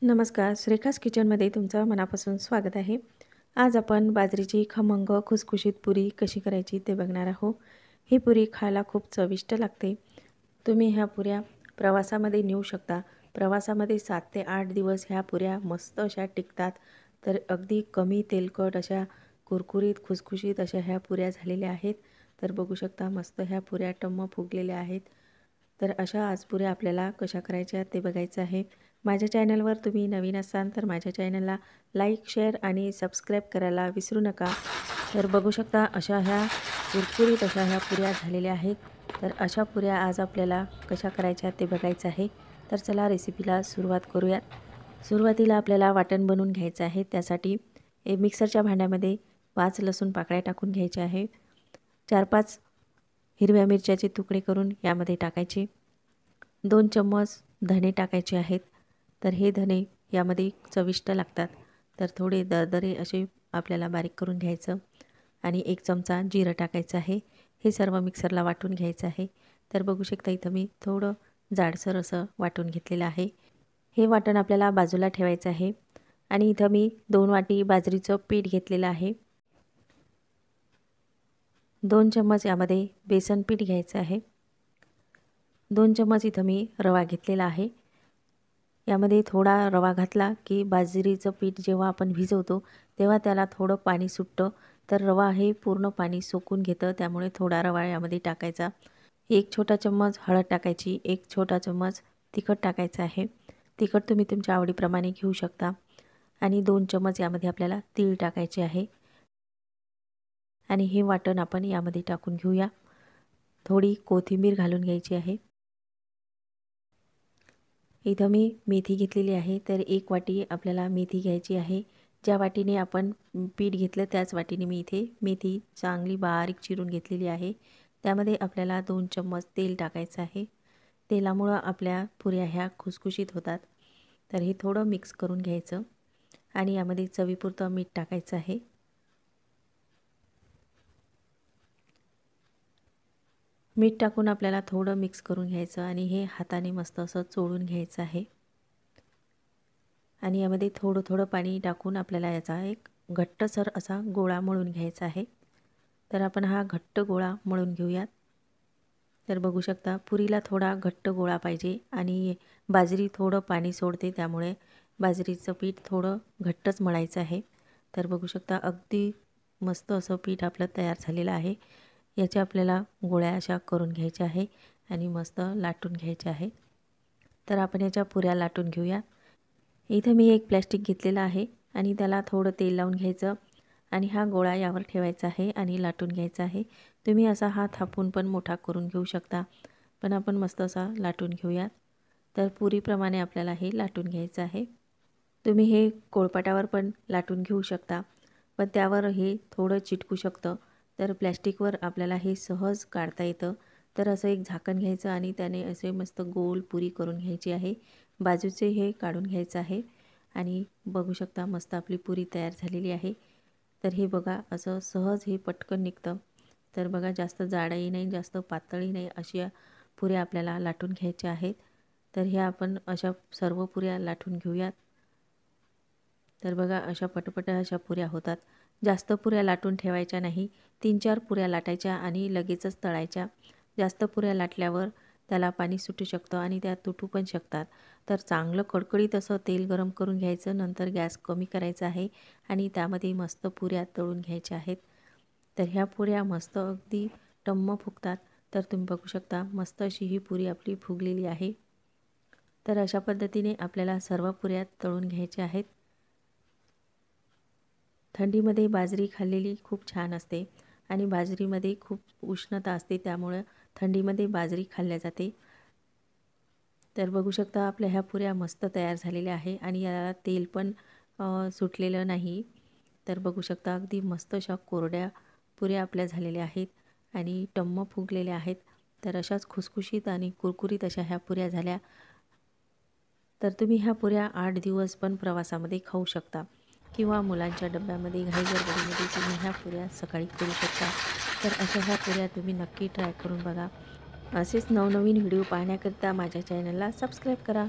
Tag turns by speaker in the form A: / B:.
A: नमस्कार, श्रेखास किचनमध्ये तुमचं मनापासून स्वागत आहे. आज आपण बाजरीची खमंग खुसखुशीत पुरी कशी करायची ते बघणार आहोत. ही पुरी खायला खूप चविष्ट लागते. तुम्ही ह्या पुऱ्या प्रवासामध्ये नेऊ शकता. प्रवासामध्ये 7 ते 8 दिवस ह्या पुऱ्या मस्त अशा टिकतात. तर अगदी कमी तेलकट अशा कुरकुरीत खुसखुशीत अशा ह्या पुऱ्या झालेल्या आहेत. तर बघू शकता मस्त ह्या पुऱ्या टम्म फुगलेल्या आहेत. तर अशा आज पुऱ्या आपल्याला कशा करायच्या ते बघायचं आहे. माझ्या चॅनलवर तुम्ही नवीन असाल तर माझ्या चॅनलला लाईक, शेअर आणि सबस्क्राईब करायला विसरू नका. तर बघू शकता अशा ह्या कुरकुरीत अशा ह्या पुऱ्या झालेल्या आहेत. तर अशा पुऱ्या आज आपल्याला कशा करायच्या ते बघायचं आहे. तर चला रेसिपीला सुरुवात करूयात. सुरुवातीला आपल्याला वाटण बनवून घ्यायचं आहे. त्यासाठी मिक्सरच्या भांड्यामध्ये 5 लसूण पाकळ्या टाकून घ्यायच्या आहे. 4-5 हिरव्या मिरच्याचे तुकडे करून यामध्ये टाकायचे. 2 चम्मच धणे टाकायचे आहेत. तर हे धणे यामध्ये चविष्ट लागतात. तर थोडे दरदरे असे आपल्याला बारीक करून घ्यायचं आणि 1 चमचा जिरं टाकायचं आहे. हे सर्व मिक्सरला वाटून घ्यायचं आहे. तर बघू शकता इथं मी थोडं जाडसर असं वाटून घेतलेलं आहे. हे वाटण आपल्याला बाजूला ठेवायचं आहे. आणि इथं मी 2 वाटी बाजरीचं पीठ घेतलेलं आहे. 2 चम्मच यामध्ये बेसन पीठ घ्यायचं आहे. 2 चम्मच इथं मी रवा घेतलेला आहे. यामध्ये थोडा रवा घातला की बाजरीचं पीठ जेव्हा आपण भिजवतो तेव्हा त्याला थोडं पाणी सुटतं. तर रवा हे पूर्ण पाणी सोकून घेतं. त्यामुळे थोडा रवा यामध्ये टाकायचा. 1 छोटा चम्मच हळद टाकायची. 1 छोटा चम्मच तिखट टाकायचं आहे. तिखट तुम्ही तुमच्या आवडीप्रमाणे घेऊ शकता. आणि 2 चम्मच यामध्ये आपल्याला तीळ टाकायचे आहे. आणि हे वाटण आपण यामध्ये टाकून घेऊया. थोडी कोथिंबीर घालून घ्यायची आहे. इथं मी मेथी घेतलेली आहे. तर 1 वाटी आपल्याला मेथी घ्यायची आहे. ज्या वाटीने आपण पीठ घेतलं त्याच वाटीने मी इथे मेथी चांगली बारीक चिरून घेतलेली आहे. त्यामध्ये आपल्याला 2 चम्मच तेल टाकायचं आहे. तेलामुळं आपल्या पुऱ्या ह्या खुसखुशीत होतात. तर हे थोडं मिक्स करून घ्यायचं आणि यामध्ये चवीपुरतं मीठ टाकायचं आहे. मीठ टाकून आपल्याला थोडं मिक्स करून घ्यायचं आणि हे हाताने मस्त असं चोळून घ्यायचं आहे. आणि यामध्ये थोडं थोडं पाणी टाकून आपल्याला याचा एक घट्टसर असा गोळा मळून घ्यायचा आहे. तर आपण हा घट्ट गोळा मळून घेऊयात. तर बघू शकता पुरीला थोडा घट्ट गोळा पाहिजे आणि बाजरी थोडं पाणी सोडते. त्यामुळे बाजरीचं पीठ थोडं घट्टच मळायचं आहे. तर बघू शकता अगदी मस्त असं पीठ आपलं तयार झालेलं आहे. याच्या आपल्याला गोळ्या अशा करून घ्यायच्या आहे आणि मस्त लाटून घ्यायच्या आहे. तर आपण याच्या पुऱ्या लाटून घेऊया. इथं मी एक प्लॅस्टिक घेतलेलं आहे आणि त्याला थोडं तेल लावून घ्यायचं आणि हा गोळा यावर ठेवायचा आहे आणि लाटून घ्यायचा आहे. तुम्ही असा हा थापून पण मोठा करून घेऊ शकता. पण आपण मस्त असा लाटून घेऊया. तर पुरीप्रमाणे आपल्याला हे लाटून घ्यायचं आहे. तुम्ही हे पोळपाटावर पण लाटून घेऊ शकता. पण त्यावर हे थोडं चिटकू शकतं. तर प्लॅस्टिकवर आपल्याला हे सहज काढता येतं. तर असं एक झाकण घ्यायचं आणि त्याने असे मस्त गोल पुरी करून घ्यायची आहे. बाजूचे हे काढून घ्यायचं आहे आणि बघू शकता मस्त आपली पुरी तयार झालेली आहे. तर हे बघा असं सहज हे पटकन निघतं. तर बघा जास्त जाडही नाही जास्त पातळही नाही अशा पुऱ्या आपल्याला लाटून घ्यायच्या आहेत. तर ह्या आपण अशा सर्व पुऱ्या लाटून घेऊयात. तर बघा अशा पटपट अशा पुऱ्या होतात. जास्त पुऱ्या लाटून ठेवायच्या नाही. 3-4 पुऱ्या लाटायच्या आणि लगेचच तळायच्या. जास्त पुऱ्या लाटल्यावर त्याला पाणी सुटू शकतं आणि त्या तुटू पण शकतात. तर चांगलं कडकडीत असं तेल गरम करून घ्यायचं. नंतर गॅस कमी करायचा आहे आणि त्यामध्ये मस्त पुऱ्या तळून घ्यायच्या आहेत. तर ह्या पुऱ्या मस्त अगदी टम्म फुगतात. तर तुम्ही बघू शकता मस्त अशी ही पुरी आपली फुगलेली आहे. तर अशा पद्धतीने आपल्याला सर्व पुऱ्या तळून घ्यायच्या आहेत. थंडीमध्ये बाजरी खाल्लेली खूप छान असते आणि बाजरीमध्ये खूप उष्णता असते. त्यामुळे थंडीमध्ये बाजरी खाल्ल्या जाते. तर बघू शकता आपल्या ह्या पुऱ्या मस्त तयार झालेल्या आहे आणि याला तेल पण सुटलेलं नाही. तर बघू शकता अगदी मस्त अशा कोरड्या पुऱ्या आपल्या झालेल्या आहेत आणि टम्म फुगलेल्या आहेत. तर अशाच खुसखुशीत आणि कुरकुरीत अशा ह्या पुऱ्या झाल्या. तर तुम्ही ह्या पुऱ्या 8 दिवस पण प्रवासामध्ये खाऊ शकता किंवा मुलांच्या डब्यामध्ये घाई-गडबडीमध्ये तुम्ही ह्या पुऱ्या सकाळी करू शकता. तर अशा ह्या पुऱ्या तुम्ही नक्की ट्राय करून बघा. असेच नवनवीन व्हिडिओ पाहण्याकरिता माझ्या चॅनलला सबस्क्राईब करा.